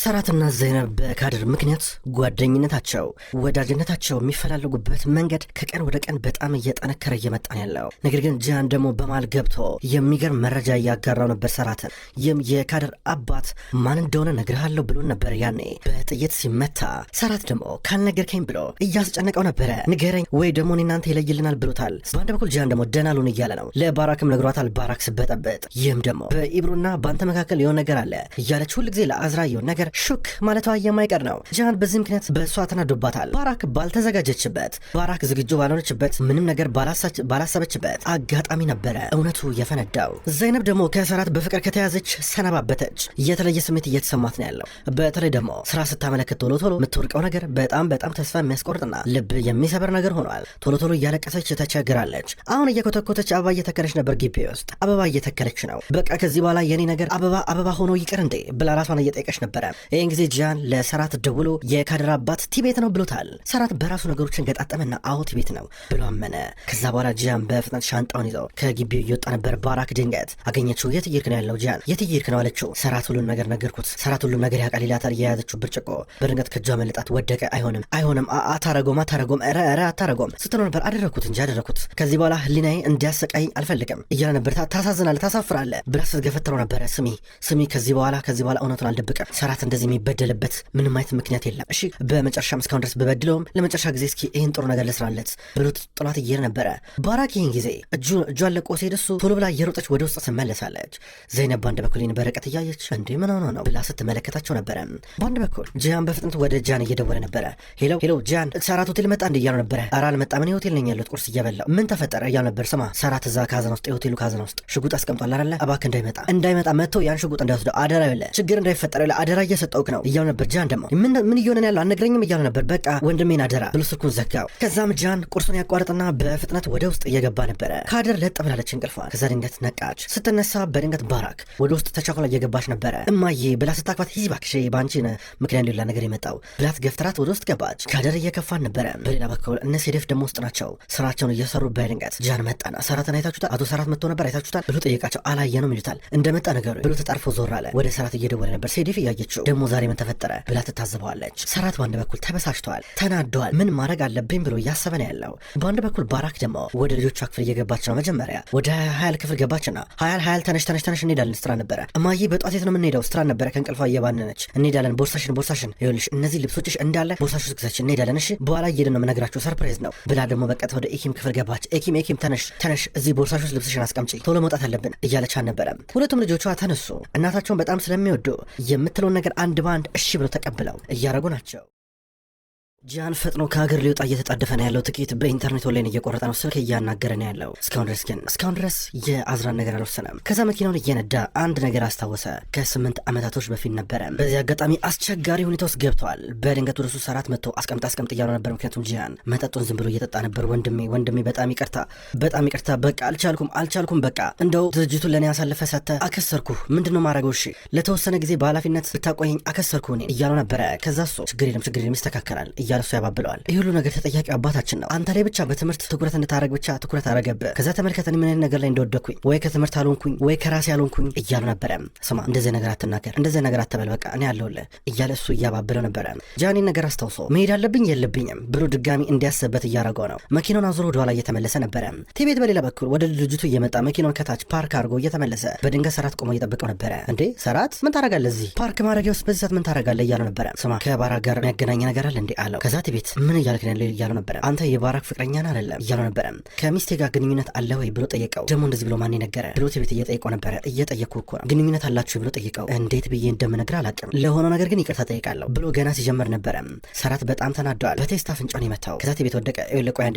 ሰራትና ዘይነብ በካድር ምክንያት ጓደኝነታቸው ወዳጅነታቸው የሚፈላለጉበት መንገድ ከቀን ወደ ቀን በጣም እየጠነከረ እየመጣ ነው ያለው። ነገር ግን ጂያን ደግሞ በማል ገብቶ የሚገርም መረጃ እያጋራው ነበር ሰራትን። ይህም የካድር አባት ማን እንደሆነ ነግርሃለሁ ብሎ ነበር ያኔ በጥይት ሲመታ። ሰራት ደግሞ ካልነገርከኝ ብሎ እያስጨነቀው ነበረ። ንገረኝ ወይ ደግሞ እናንተ ይለይልናል ብሎታል። በአንድ በኩል ጂያን ደግሞ ደናሉን እያለ ነው። ለባራክም ነግሯታል። ባራክ ስበጠበጥ ይህም ደግሞ በኢብሩና በአንተ መካከል የሆነ ነገር አለ እያለች ሁልጊዜ ለአዝራ የሆነ ነገር ሹክ ማለቷ የማይቀር ነው። ጂያን በዚህ ምክንያት በእሷ ተናዶባታል። ባራክ ባልተዘጋጀችበት፣ ባራክ ዝግጁ ባልሆነችበት፣ ምንም ነገር ባላሰበችበት አጋጣሚ ነበረ እውነቱ የፈነዳው። ዘይነብ ደግሞ ከሰራት በፍቅር ከተያዘች ሰነባበተች። የተለየ ስሜት እየተሰማት ነው ያለው። በተለይ ደግሞ ስራ ስታመለክት ቶሎ ቶሎ የምትወርቀው ነገር በጣም ተስፋ የሚያስቆርጥና ልብ የሚሰበር ነገር ሆኗል። ቶሎ ቶሎ እያለቀሰች ተቸግራለች። አሁን እየኮተኮተች አበባ እየተከለች ነበር። ግቢ ውስጥ አበባ እየተከለች ነው። በቃ ከዚህ በኋላ የኔ ነገር አበባ ሆኖ ይቅር እንዴ ብላ ራሷን እየጠየቀች ነበረ። ይህን ጊዜ ጂያን ለሰራት ደውሎ የካድር አባት ቲቤት ነው ብሎታል። ሰራት በራሱ ነገሮችን ገጣጠመና አዎ ቲቤት ነው ብሎ አመነ። ከዛ በኋላ ጂያን በፍጥነት ሻንጣውን ይዘው ከግቢው እየወጣ ነበር። ባራክ ድንገት አገኘችው። የት እየሄድክ ነው ያለው ጂያን? የት እየሄድክ ነው አለችው። ሰራት ሁሉን ነገር ነገርኩት። ሰራት ሁሉን ነገር ያውቃል ይላታል። የያዘችው ብርጭቆ በድንገት ከእጇ መለጣት። ወደቀ። አይሆንም አታረጎም ኧረ አታረጎም ስትለው ነበር። አደረኩት እንጂ አደረኩት። ከዚህ በኋላ ህሊናዬ እንዲያሰቃይኝ አልፈልግም እያለ ነበር። ታሳዝናለህ፣ ታሳፍራለህ ብላ ስትገፈትረው ነበረ። ስሚ ከዚህ በኋላ እውነቱን አልደብቅም። ሰራት እንደዚህ የሚበደልበት ምንም አይነት ምክንያት የለም። እሺ በመጨረሻም እስካሁን ድረስ በበድለውም ለመጨረሻ ጊዜ እስኪ ይህን ጥሩ ነገር ልስራለት ብሎ ጥሏት እየሄደ ነበረ። ባራክ ይህን ጊዜ እጇን ለቆ ሲሄድ እሱ ቶሎ ብላ እየሮጠች ወደ ውስጥ ትመለሳለች። ዘይነብ በአንድ በኩል በርቀት እያየች እንዴ ምን ሆኖ ነው ብላ ስትመለከታቸው ነበረ። በአንድ በኩል ጂያን በፍጥነት ወደ ጃን እየደወለ ነበረ። ሄሎ ጃን፣ ሰራት ሆቴል መጣ እንዲ እያሉ ነበረ። ኧረ አልመጣም፣ እኔ ሆቴል ነኝ ያለሁት ቁርስ እየበላሁ። ምን ተፈጠረ እያሉ ነበር። ስማ ሰራት እዛ ካዝና ውስጥ የሆቴሉ ካዝና ውስጥ ሽጉጥ አስቀምጧል አይደለ? እባክህ እንዳይመጣ መጥቶ ያን ሽጉጥ እንዳይወስደው አደራ ይለ ችግር እንዳይፈጠር ይለ አደራ እየሰጠውክ ነው እያሉ ነበር። ጃን ደግሞ ምን እየሆነ ያለው አልነግረኝም እያሉ ነበር። በቃ ወንድሜን አደራ ብሎ ስልኩን ዘጋው። ከዛም ጃን ቁርሱን ያቋርጥና በፍጥነት ወደ ውስጥ እየገባ ነበረ። ካድር ለጥ ብላለች እንቅልፏን። ከዛ ድንገት ነቃች። ስትነሳ በድንገት ባራክ ወደ ውስጥ ተቻኮላ እየገባች ነበረ። እማዬ ብላ ስታክፋት ሂጂ እባክሽ በአንቺ ምክንያት ሌላ ነገር የመጣው ብላት ገፍትራት ወደ ውስጥ ገባች። ካድር እየከፋን ነበረ። በሌላ በኩል እነ ሴደፍ ደግሞ ውስጥ ናቸው ስራቸውን እየሰሩ። በድንገት ጃን መጣና ሰራትን አይታችሁታል? አቶ ሰራት መጥቶ ነበር አይታችሁታል ብሎ ጠየቃቸው። አላየነውም ይሉታል። እንደመጣ ነገሩ ብሎ ተጣርፎ ዞር አለ። ወደ ሰራት እየደወለ ነበር። ሴደፍ እያየችው ደግሞ ዛሬ ምን ተፈጠረ ብላ ትታዘበዋለች። ሰራት በአንድ በኩል ተበሳጭተዋል፣ ተናደዋል። ምን ማድረግ አለብኝ ብሎ እያሰበ ነው ያለው። በአንድ በኩል ባራክ ደግሞ ወደ ልጆቿ ክፍል እየገባች ነው። መጀመሪያ ወደ ሀያል ክፍል ገባችና ሀያል ተነሽ እንሄዳለን ስትራ ነበረ። እማዬ በጧት የት ነው የምንሄደው ስትራ ነበረ። ከእንቅልፏ እየባነነች እንሄዳለን፣ ቦርሳሽን ይኸውልሽ እነዚህ ልብሶችሽ እንዳለ ቦርሳሽ ውስጥ እንሄዳለን፣ እሺ በኋላ እየሄድን ነው የምነግራችሁ ሰርፕራይዝ ነው ብላ ደግሞ በቀጥታ ወደ ኤኪም ክፍል ገባች። ኤኪም ተነሽ እዚህ ቦርሳሽ ውስጥ ልብስሽን አስቀምጪ፣ ቶሎ መውጣት አለብን እያለች አልነበረም። ሁለቱም ልጆቿ ተነሱ። እናታቸውን በጣም ስለሚወዱ የምትለውን ነገር አንድ በአንድ እሺ ብለው ተቀብለው እያረጉ ናቸው። ጂያን ፈጥኖ ከሀገር ሊወጣ እየተጣደፈ ነው ያለው። ጥቂት በኢንተርኔት ኦንላይን እየቆረጠ ነው። ስልክ እያናገረ ነው ያለው። እስካሁን ድረስ የአዝራን ነገር አልወሰነም። ከዛ መኪናውን እየነዳ አንድ ነገር አስታወሰ። ከ8 ዓመታቶች በፊት ነበረ። በዚህ አጋጣሚ አስቸጋሪ ሁኔታ ውስጥ ገብተዋል። በድንገት ወደሱ ሰራት መጥቶ አስቀምጥ እያሉ ነበር። ምክንያቱም ጂያን መጠጡን ዝም ብሎ እየጠጣ ነበር። ወንድሜ በጣም ይቅርታ በቃ አልቻልኩም በቃ እንደው ድርጅቱን ለእኔ ያሳልፈ ሰተ አከሰርኩ። ምንድነው ማድረገው? እሺ ለተወሰነ ጊዜ በኃላፊነት ብታቆየኝ አከሰርኩ እኔ እያሉ ነበረ። ከዛ እሱ ችግር የለም ይስተካከላል እሱ ያባብለዋል። ይህ ሁሉ ነገር ተጠያቂው አባታችን ነው። አንተ ላይ ብቻ በትምህርት ትኩረት እንድታረግ ብቻ ትኩረት አረገብህ። ከዛ ተመልከተን ምን አይነት ነገር ላይ እንደወደኩኝ፣ ወይ ከትምህርት አልሆንኩኝ ወይ ከራሴ አልሆንኩኝ እያሉ ነበረ። ስማ እንደዚህ ነገር አትናገር፣ እንደዚህ ነገር አትበል፣ በቃ እኔ አለሁልህ እያለ እሱ እያባብለው ነበረ። ጃኒን ነገር አስታውሶ መሄድ አለብኝ የለብኝም ብሎ ድጋሚ እንዲያስብበት እያረገው ነው። መኪናውን አዙሮ ወደኋላ እየተመለሰ ነበረ። ቲቤት በሌላ በኩል ወደ ልጅቱ እየመጣ መኪናውን ከታች ፓርክ አድርጎ እየተመለሰ በድንገት ሰራት ቆሞ እየጠበቀው ነበረ። እንዴ ሰራት ምን ታረጋለህ እዚህ ፓርክ ማድረጊያ ውስጥ በዚህ ሰዓት ምን ታረጋለህ እያለው ነበረ። ስማ ከባራክ ጋር የሚያገናኝ ነገር አለ እንዴ አለው። ከዛ ቲቤት ምን እያልክ ነው እያለው ነበረ። አንተ የባራክ ፍቅረኛን አይደለም እያለው ነበረ። ከሚስቴ ጋር ግንኙነት አለ ወይ ብሎ ጠየቀው። ደግሞ እንደዚህ ብሎ ማን ነገረ ብሎ ቲቤት እየጠየቀው ነበረ። እየጠየቅኩ እኮ ነው ግንኙነት አላችሁ ብሎ ጠየቀው። እንዴት ብዬ እንደምነግር አላውቅም፣ ለሆነው ነገር ግን ይቅርታ ጠይቃለሁ ብሎ ገና ሲጀመር ነበረ። ሰራት በጣም ተናደዋል። በቴስታ ፍንጫውን የመታው። ከዛ ቲቤት ወደቀ። ቆይ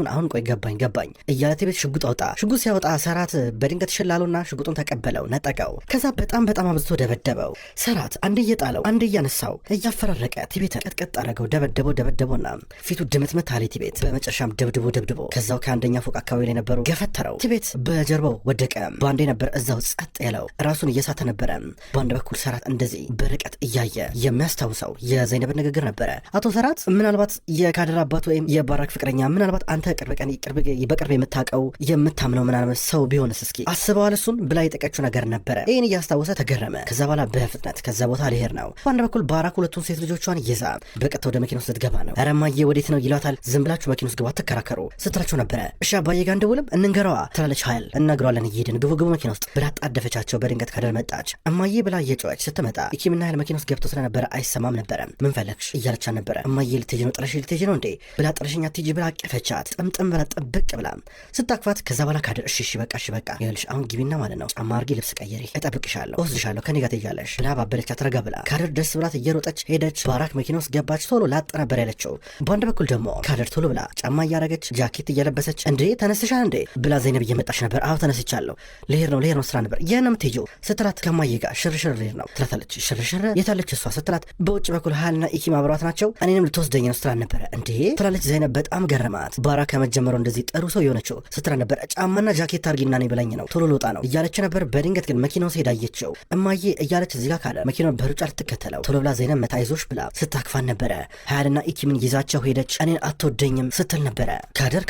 አሁን ቆይ ገባኝ እያለ ቲቤት ሽጉጥ አወጣ። ሽጉጥ ሲያወጣ ሰራት በድንገት ሽላሉና ሽጉጡን ተቀበለው፣ ነጠቀው። ከዛ በጣም አብዝቶ ደበደበው። ሰራት አንድ እየጣለው አንድ እያነሳው እያፈራረቀ ቲቤትን ቀጥቀጥ አረገው፣ ደበደበውና ፊቱ ድምትምት አለ ቲቤት። በመጨረሻም ደብድቦ ከዛው ከአንደኛ ፎቅ አካባቢ ላይ ነበሩ ገፈተረው። ቲቤት በጀርባው ወደቀ። ባንዴ ነበር እዛው ጸጥ ያለው። ራሱን እየሳተ ነበረ። በአንድ በኩል ሰራት እንደዚህ በርቀት እያየ የሚያስታውሰው የዘይነብን ንግግር ነበረ። አቶ ሰራት ምናልባት የካድር አባት ወይም የባራክ ፍቅረኛ፣ ምናልባት አንተ በቅርብ የምታውቀው የምታምነው ምናምን ሰው ቢሆንስ እስኪ አስበዋል እሱን ብላ የጠቀችው ነገር ነበረ። ይህን እያስታወሰ ተገረመ። ከዛ በኋላ በፍጥነት ከዛ ቦታ ሊሄድ ነው። በአንድ በኩል ባራክ ሁለቱን ሴት ልጆቿን ይዛ በቀጥታ ወደ መኪና ውስጥ ልትገባ ነው። ኧረ እማዬ ወዴት ነው ይሏታል። ዝም ብላችሁ መኪና ውስጥ ግባ ትከራከሩ ስትላቸው ነበረ። እሺ አባዬ ጋር እንደውልም እንንገረዋ ትላለች። ኃይል እነግረዋለን እየሄድን ግቡ መኪና ውስጥ ብላ ጣደፈቻቸው። በድንገት ካደር መጣች። እማዬ ብላ እየጮኸች ስትመጣ ኢኪምና ኃይል መኪና ውስጥ ገብቶ ስለነበረ አይሰማም ነበረ። ምን ፈለግሽ እያለቻ ነበረ። እማዬ ልትሄጂ ነው ልትሄጂ ነው እንዴ ብላ ጥረሽኛ ትሄጂ ብላ አቀፈቻት። ጥምጥም ብላ ጥብቅ ብላ ስታቅፋት ከዛ በኋላ ካደር እሺ በቃ ይኸውልሽ አሁን ግቢና ማለት ነው ጫማ አድርጊ ልብስ ቀይሪ እጠብቅሻለሁ ወስድሻለሁ ከኔ ጋር ትሄጃለሽ ብላ ባበለቻት። ረጋ ብላ ካደር ደስ ብላት እየሮጠች ሄደች። ባራክ መኪና ውስጥ ገባች። ቶሎ ላጥ ነበር ያለችው። በአንድ በኩል ደግሞ ካደር ቶሎ ብላ ጫማ እያረገች ጃኬት እየለበሰች እንዴ ተነስሻል እንዴ ብላ ዘይነብ እየመጣች ነበር። አዎ ተነስቻለሁ ልሄድ ነው ስራ ነበር የት ነው የምትሄጂው ስትላት ከማዬ ጋር ሽርሽር ልሄድ ነው ትላታለች። ሽርሽር የታለች እሷ ስትላት በውጭ በኩል ሀልና ኢኪም አብሯት ናቸው እኔንም ልትወስደኝ ነው ስትላት ነበረ። እንዴ ትላለች ዘይነብ በጣም ገረማት። ባራክ ከመጀመሪያው እንደዚህ ጥሩ ሰው የሆነችው ስትላት ነበር። ጫማና ጃኬት አድርጊና ነኝ ብላኝ ነው ቶሎ ልወጣ ነው እያለች ነበር። በድንገት ግን መኪናው ሲሄድ አየችው። እማዬ እያለች እዚህ ጋር ካለ መኪናውን በሩጫ ልትከተለው ቶሎ ብላ ዘይነብ መታይዞሽ ብላ ስታክፋን ነበረ። ሀያልና ኢኪምን ይዛቸው ሄደች። እኔን አትወደኝም ስትል ነበረ።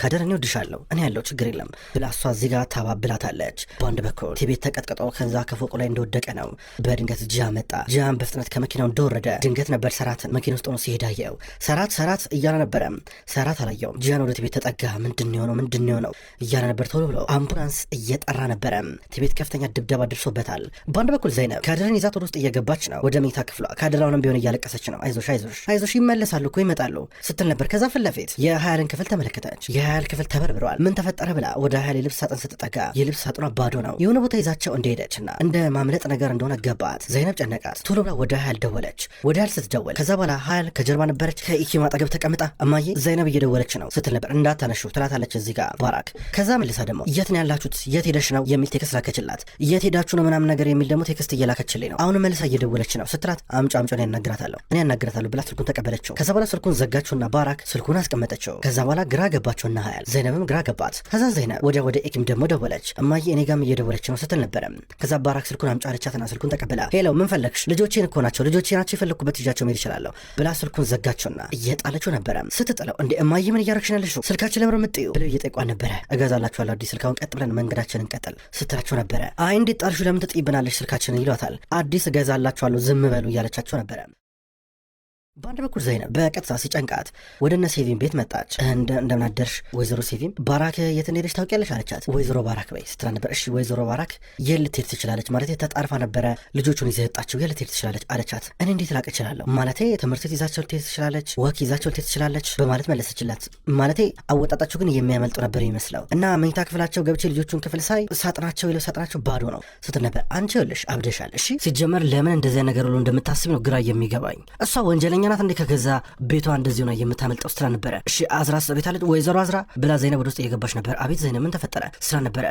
ካደር እኔ ወድሻለሁ እኔ ያለው ችግር የለም ብላ እሷ እዚህ ጋር ታባብላታለች። በአንድ በኩል ቲቤት ተቀጥቅጦ ከዛ ከፎቁ ላይ እንደወደቀ ነው። በድንገት ጂያን መጣ። ጂያን በፍጥነት ከመኪናው እንደወረደ ድንገት ነበር ሰራትን መኪና ውስጥ ሆኖ ሲሄድ አየው። ሰራት እያለ ነበረ። ሰራት አላየውም። ጂያን ወደ ቲቤት ተጠጋ። ምንድን የሆነው እያለ ነበር። ቶሎ ብሎ አምቡላንስ እየጠራ ነበረ። ቲቤት ከፍተኛ ድብደባ ደርሶበታል። በአንድ በኩል ዘይነብ ካድርን ይዛት ወደ ውስጥ እየገባች ነው ወደ መኝታ ክፍሏ። ካድራውንም ቢሆን እያለቀሰች ነው። አይዞሽ ይመለሳሉ እኮ ይመጣሉ ስትል ነበር። ከዛ ፊት ለፊት የሀያልን ክፍል ተመለከተች። የሀያል ክፍል ተበርብረዋል። ምን ተፈጠረ ብላ ወደ ሀያል የልብስ ሳጥን ስትጠጋ የልብስ ሳጥኗ ባዶ ነው። የሆነ ቦታ ይዛቸው እንደሄደችና እንደ ማምለጥ ነገር እንደሆነ ገባት። ዘይነብ ጨነቃት። ቶሎ ብላ ወደ ሀያል ደወለች። ወደ ሀያል ስትደወል ከዛ በኋላ ሀያል ከጀርባ ነበረች። ከኢኪም አጠገብ ተቀምጣ እማዬ ዘይነብ እየደወለች ነው ስትል ነበር። እንዳታነሹ ትላታለች እዚህ ጋር ባራክ። ከዛ መልሳ ደግሞ የት ነው ያላችሁት የት ሄደሽ ነው የሚል ቴክስት ላከችላት። የት ሄዳችሁ ነው ምናምን ነገር የሚል ደግሞ ቴክስት እየላከችልኝ ነው። አሁን መልሳ እየደወለች ነው ስትላት አምጮ እኔ ያናግራታለሁ ብላ ስልኩን ተቀበለችው። ከዛ በኋላ ስልኩን ዘጋችውና ባራክ ስልኩን አስቀመጠችው። ከዛ በኋላ ግራ ገባቸውና ሀያል ዘይነብም ግራ ገባት። ከዛ ዘይነብ ወደ ኢኪም ደግሞ ደወለች። እማዬ እኔ ጋርም እየደወለች ነው ስትል ነበረ። ከዛ ባራክ ስልኩን አምጫ አለቻትና ስልኩን ተቀበላ ሄሎ ምን ፈለግሽ? ልጆቼን እኮ ናቸው የፈለኩበት ይዣቸው መሄድ ይችላለሁ ብላ ስልኩን ዘጋቸውና እየጣለችው ነበረ። ስትጥለው እንዴ እማዬ ምን እያረግሽ ነው ያለሽው? ስልካችን ለምሮ ምጥዩ ብለው እየጠየቋን ነበረ። እገዛላችኋለሁ አዲስ ስልካውን ቀጥ ብለን መንገዳችንን እንቀጥል ስትላቸው ነበረ። አይ እንዴት ጣልሹ ለምን ትጥይብናለሽ ስልካችንን ይሏታል። አዲስ እገዛላችኋለሁ ዝም በሉ እያለቻቸው ነበረ። በአንድ በኩል ዘይነብ በቀጥታ ሲጨንቃት ወደ እነ ሴቪም ቤት መጣች። እንደምን አደርሽ ወይዘሮ ሴቪም፣ ባራክ የት እንደሄደች ታውቂያለሽ አለቻት። ወይዘሮ ባራክ በይ ስትላ ነበር። እሺ ወይዘሮ ባራክ የት ልትሄድ ትችላለች? ማለት ተጣርፋ ነበረ ልጆቹን ይዘህ የወጣችው የት ልትሄድ ትችላለች አለቻት። እኔ እንዴት ላቅ እችላለሁ? ማለቴ ትምህርት ቤት ይዛቸው ልትሄድ ትችላለች፣ ወክ ይዛቸው ልትሄድ ትችላለች በማለት መለሰችላት። ማለቴ አወጣጣቸው ግን የሚያመልጡ ነበር የሚመስለው እና መኝታ ክፍላቸው ገብቼ ልጆቹን ክፍል ሳይ ሳጥናቸው ባዶ ነው ስትል ነበር። አንቺ ይኸውልሽ አብደሻል። እሺ ሲጀመር ለምን እንደዚያ ነገር ሁሉ እንደምታስብ ነው ግራ የሚገባኝ። እሷ ወንጀለኛ ናት እንዴ ከገዛ ቤቷ እንደዚህ ነው የምታመልጠው ስትላ ነበረ። እሺ አዝራ ቤት አለች ወይዘሮ አዝራ ብላ ዘይነብ ወደ ውስጥ እየገባች ነበር። አቤት ዘይነብ ምን ተፈጠረ ስትላ ነበረ።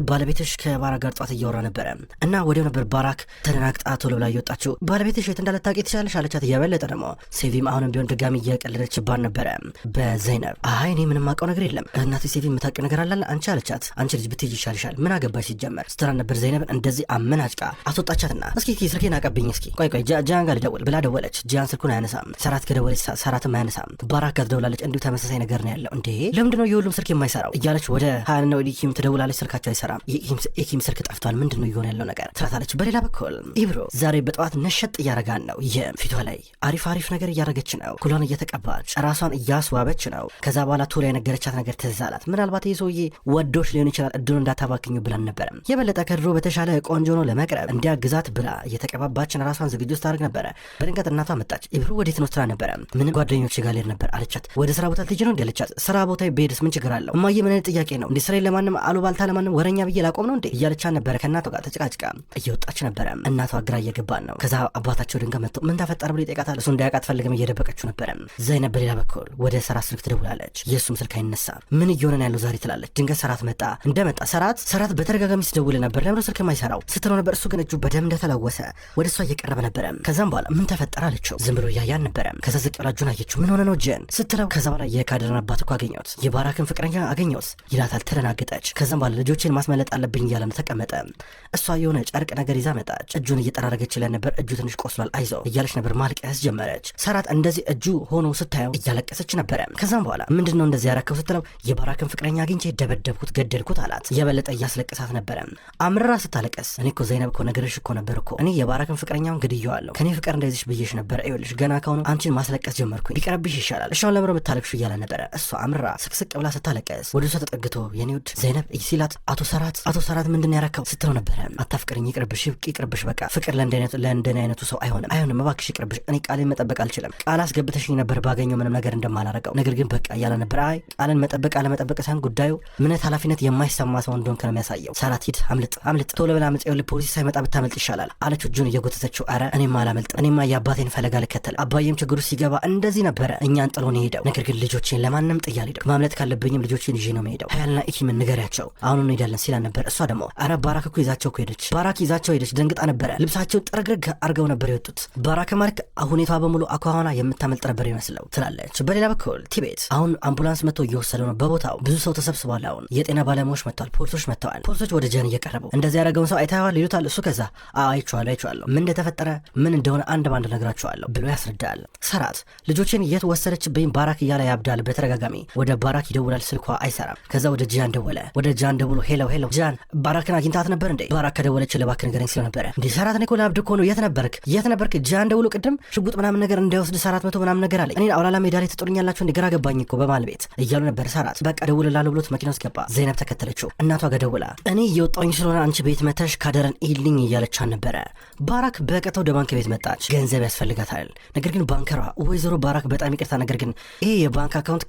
ባለቤትሽ ከባራክ ጋር ጧት እያወራ ነበረ እና ወዲያው ነበር ባራክ ተደናግጣ ቶሎ ብላ እየወጣችው። ባለቤትሽ የት እንዳለ ታውቂ ትችላለሽ አለቻት። የበለጠ ደግሞ ሴቪም አሁንም ቢሆን ድጋሚ እየቀለደችባን ነበረ በዘይነብ። አይ እኔ ምንም አውቀው ነገር የለም እናቴ ሴቪ የምታውቂው ነገር አለ አንቺ አለቻት። አንቺ ልጅ ብትሄጂ ይሻልሻል ምን አገባሽ ሲጀመር ስትላ ነበር። ዘይነብን እንደዚህ አመናጭቃ አስወጣቻትና እስኪ ስልኬን አቀብኝ እስኪ ቆይ ጂያን ጋር ልደውል ብላ ደወለች። ጂያን ስልኩን አያነሳም። ሰራት ከደወለች ሰራትም አያነሳም። ባራክ ጋር ትደውላለች። እንዲሁ ተመሳሳይ ነገር ነው ያለው። እንዴ ለምንድነው የሁሉም ስልክ የማይሰራው እያለች ወደ ሀያልና ወደ ኢኪም ትደውላለች። ስልካቸው አይሰራም። የኢኪም ስልክ ጠፍቷል። ምንድነው እየሆነ ያለው ነገር ትላታለች። በሌላ በኩል ኢብሮ ዛሬ በጠዋት ነሸጥ እያረጋን ነው። ፊቷ ላይ አሪፍ ነገር እያረገች ነው። ኩሏን እየተቀባች ራሷን እያስዋበች ነው። ከዛ በኋላ ቶሎ የነገረቻት ነገር ትዝ አላት። ምናልባት ይህ ሰውዬ ወዶች ሊሆን ይችላል እድሉ እንዳታባክኙ ብላን ነበረ። የበለጠ ከድሮ በተሻለ ቆንጆ ነው ለመቅረብ እንዲያግዛት ብላ እየተቀባባችን ራሷን ዝግጁ ስታደርግ ነበረ። በድንገት እናቷ መጣች። ኢብሮ ወዴት ነው ስትላ ነበረ። ምን ጓደኞች ጋር ልሄድ ነበር አለቻት። ወደ ስራ ቦታ ልትሄጂ ነው እንዴ አለቻት። ስራ ቦታ ብሄድስ ምን ችግር አለው እማዬ ምን አይነት ጥያቄ ነው እንዴ? ስራዬን ለማንም አሉባልታ ለማንም ወረኛ ብዬ ላቆም ነው እንዴ እያለቻት ነበረ። ከእናቷ ጋር ተጨቃጭቃ እየወጣች ነበረ። እናቷ ግራ እየገባን ነው። ከዛ አባታቸው ድንገት መጥቶ ምን ተፈጠረ ብሎ ይጠይቃታል። እሱ እንዳያውቃት ፈልገም እየደበቀችው ነበረ። ዘይነብ በሌላ በኩል ወደ ሰራት ስልክ ትደውላለች። የእሱም ስልክ አይነሳም። ምን እየሆነ ነው ያለው ዛሬ ትላለች። ድንገት ሰራት መጣ። እንደመጣ ሰራት በተደጋጋሚ ሲደውል ነበር። ለምን ስልክ የማይሰራው ስትለው ነበር። እሱ ግን እጁ በደም እንደተለወሰ ወደ እሷ እየቀረበ ነበረ። ከዛም በኋላ ምን ተፈጠረ አለችው። ዝም ብሎ እያያ አልነበረም። ከዛ ዝቅ ብላ እጁን አየችው። ምን ሆነ ነው ጀን ስትለው ከዛ በኋላ የካድርን አባት እኮ አገኘሁት፣ የባራክን ፍቅረኛ አገኘሁት ይላታል። ተደናገጠች። ከዛም በኋላ ልጆቼን ማስመለጥ አለብኝ እያለ ነው ተቀመጠ። እሷ የሆነ ጨርቅ ነገር ይዛ መጣች። እጁን እየጠራረገችለን ነበር። እጁ ትንሽ ቆስሏል አይዞ እያለች ነበር። ማልቀስ ጀመረች። ሰራት እንደዚህ እጁ ሆኖ ስታየው እያለቀሰች ነበረ። ከዛም በኋላ ምንድን ነው እንደዚህ ያረከው ስትለው የባራክን ፍቅረኛ አግኝቼ ደበደብኩት፣ ገደልኩት አላት። የበለጠ እያስለቀሳት ነበረ። አምርራ ስታለቀስ እኔ እኮ ዘይነብ እኮ ነገርሽ እኮ ነበር እኮ እኔ የባራክን ፍቅረኛውን ግድየዋለሁ፣ ከኔ ፍቅር እንደዚሽ ብዬሽ ነበረ። ይኸውልሽ ገና ከሆኑ አንቺን ማስለቀስ ጀመርኩኝ፣ ቢቀርብሽ ይሻላል። እሻውን ለምሮ የምታለቅሹ እያለ ነበረ። እሷ አምርራ ስቅስቅ ብላ ስታለቀስ ወደ እሷ ተጠግቶ የኔ ውድ ዘይነብ ሲላት አቶ ሰራት ምንድን ያረከው ስትለው ነበረ። አታፍቅርኝ፣ ይቅርብሽ በቃ ፍቅር ለእንደኔ አይነቱ ሰው አይሆንም እባክሽ ይቅርብሽ። እኔ ቃሌን መጠበቅ አልችልም። ቃል አስገብተሽኝ ነበር ባገኘው ምንም ነገር እንደማላረገው፣ ነገር ግን በቃ እያለ ነበር። አይ ቃልን መጠበቅ አለመጠበቅ ሳይሆን ጉዳዩ ምነት ኃላፊነት የማይሰማ ሰው እንደሆንክ ነው የሚያሳየው። ሰራት ሂድ አምልጥ፣ ቶሎ ብላ አምልጥ፣ ይኸውልህ ፖሊስ ሳይመጣ ብታመልጥ ይሻላል አለችው እጁን እየጎተተችው። አረ እኔማ አላመልጥም፣ እኔማ የአባቴን ፈለጋ ልከተል። አባዬም ችግሩ ሲገባ እንደዚህ ነበረ እኛን ጥሎን ሄደው፣ ነገር ግን ልጆቼን ለማንም ጥዬ አልሄድም። ማምለጥ ካለብኝም ልጆቼን ይዤ ነው የምሄደው። ሀያልና ኢኪምን ንገሪያቸው አሁኑን እንሄዳለን ሲላል ነበር። እሷ ደግሞ አረ ባራክ እኮ ይዛቸው ሄደች። ባራክ ይዛቸው ሄደች። ደንግጣ ነበረ። ልብሳቸውን ጥርግርግ አርገው ነበር የወጡት። ባራክ ማርክ ሁኔታዋ በሙሉ አኳኋና የምታመልጥ ነበር ይመስለው ትላለች። በሌላ በኩል ቲቤት አሁን አምቡላንስ መጥቶ እየወሰደው ነው። በቦታው ብዙ ሰው ተሰብስቧል። አሁን የጤና ባለሙያዎች መጥተዋል፣ ፖሊሶች መጥተዋል። ፖሊሶች ወደ ጀን እየቀረቡ እንደዚህ ያደረገውን ሰው አይተዋል ይሉታል። እሱ ከዛ አይቼዋለሁ ምን እንደተፈጠረ ምን እንደሆነ አንድ ባንድ ነግራቸዋለሁ ብሎ ያስረዳል። ሰራት ልጆችን የት ወሰደችብኝ ባራክ እያለ ያብዳል በተደጋጋሚ። ወደ ባራክ ይደውላል፣ ስልኳ አይሰራም። ከዛ ወደ ጃን ደወለ። ወደ ጃን ደውሎ ሄሎ ጃን ባራክን አግኝታት ነበር እንዴ? ባራክ ከደወለች ለባክ ንገረኝ ሲለው ነበረ። እንዴ ሰራት እኔ እኮ ላብድ እኮ ነው። የት ነበርክ? ጃን ደውሎ ቅድም ሽጉጥ ምናምን ነገር እንዳይወስድ 400 ምናምን ነገር አለ። እኔ አውላላ ሜዳ ላይ ትጥሩኛላችሁ እንዴ? ግራ ገባኝ እኮ በማል ቤት እያሉ ነበር። ሰራት በቃ ደውልላለሁ ብሎት መኪና ውስጥ ገባ። ዘይነብ ተከተለችው። እናቷ ጋር ደውላ እኔ እየወጣሁኝ ስለሆነ አንቺ ቤት መተሽ ካደረን ኢልኝ እያለቻን ነበረ። ባራክ በቀጥታ ወደ ባንክ ቤት መጣች። ገንዘብ ያስፈልጋታል። ነገር ግን ባንከሯ ወይዘሮ ባራክ በጣም ይቅርታ፣ ነገር ግን ይሄ የባንክ አካውንት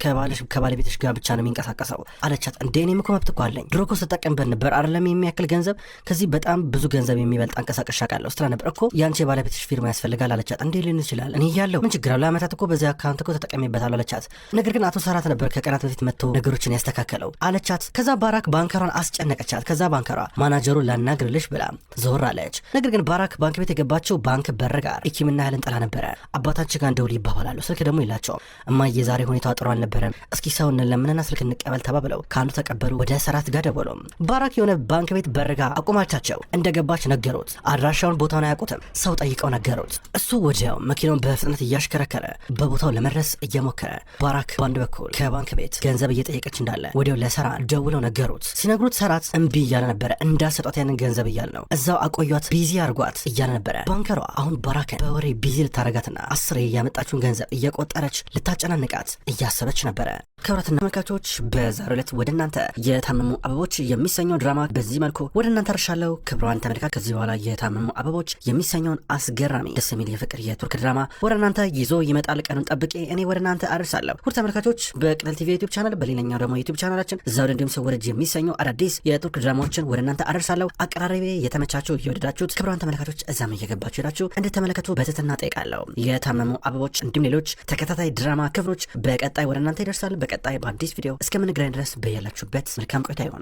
ከባለቤትሽ ጋር ብቻ ነው የሚንቀሳቀሰው አለቻት። እንዴ እኔም እኮ መብት እኮ አለኝ፣ ድሮ እኮ ስጠቀምበት ነበር አይደለም የሚያክል ገንዘብ፣ ከዚህ በጣም ብዙ ገንዘብ የሚበልጥ አንቀሳቀሻ ቃለሁ ስትላ ነበር። እኮ ያንቺ የባለቤትሽ ፊርማ ያስፈልጋል አለቻት። እንዴ ሊሆን ይችላል እኔ እያለሁ ምን ችግር አለው? ለአመታት እኮ በዚህ አካውንት እኮ ተጠቀሚበታለሁ አለቻት። ነገር ግን አቶ ሰራት ነበር ከቀናት በፊት መጥቶ ነገሮችን ያስተካከለው አለቻት። ከዛ ባራክ ባንከሯን አስጨነቀቻት። ከዛ ባንከሯ ማናጀሩን ላናግርልሽ ብላ ዞር አለች። ነገር ግን ባራክ ባንክ ቤት የገባቸው ባንክ በር ጋር ኢኪምና ያህልን ጥላ ነበረ። አባታችን ጋር እንደውል ይባባላሉ። ስልክ ደግሞ የላቸውም። እማዬ ዛሬ ሁኔታዋ ጥሩ አልነበረም፣ እስኪ ሰውን ለምንና ስልክ እንቀበል ተባብለው ከአንዱ ተቀበሉ። ወደ ሰራት ጋር ደወሉም። ባራክ የሆነ ባንክ ቤት በር ጋር አቁማቻቸው። እንደገባች ነገሩት። አድራሻውን ቦታውን አያውቁትም። ሰው ጠይቀው ነገሩት። እሱ ወዲያው መኪናውን በፍጥነት እያሽከረከረ በቦታው ለመድረስ እየሞከረ፣ ባራክ በአንድ በኩል ከባንክ ቤት ገንዘብ እየጠየቀች እንዳለ ወዲያው ለሰራ ደውለው ነገሩት። ሲነግሩት ሰራት እምቢ እያለ ነበረ። እንዳሰጧት ያንን ገንዘብ እያለ ነው። እዛው አቆዩት፣ ቢዚ አርጓት እያለ ነበረ። ባንከሯ አሁን ባራክን በወሬ ቢዚ ልታረጋትና 10 ያመጣችውን ገንዘብ እየቆጠረች ልታጨናንቃት እያሰበች ነበረ። ክቡራትና ተመልካቾች በዛሬው ዕለት ወደ እናንተ የታመሙ አበቦች የሚሰኘው ድራማ በዚህ መልኩ ወደ እናንተ አርሻለሁ። ክቡራን ተመልካቾች ከዚህ በኋላ የታመሙ አበቦች የሚሰኘውን አስገራሚ ደስ የሚል የፍቅር የቱርክ ድራማ ወደ እናንተ ይዞ ይመጣል። ቀኑን ጠብቄ እኔ ወደ እናንተ አርሳለሁ። ሁሉ ተመልካቾች በቅጠል ቲቪ ዩቲዩብ ቻናል፣ በሌላኛው ደግሞ ዩቲዩብ ቻናላችን እዛው እንዲሁም ሰው ወረጅ የሚሰኘው አዳዲስ የቱርክ ድራማዎችን ወደ እናንተ አርሳለሁ። አቀራረቤ የተመቻችሁ እየወደዳችሁት ክቡራን ተመልካቾች እዛም እየገባችሁ ሄዳችሁ እንድትመለከቱ በትህትና ጠይቃለሁ። የታመሙ አበቦች እንዲሁም ሌሎች ተከታታይ ድራማ ክፍሎች በቀጣይ ወደ እናንተ ይደርሳል። በቀጣይ በአዲስ ቪዲዮ እስከምንገናኝ ድረስ በያላችሁበት መልካም ቆይታ ይሁን።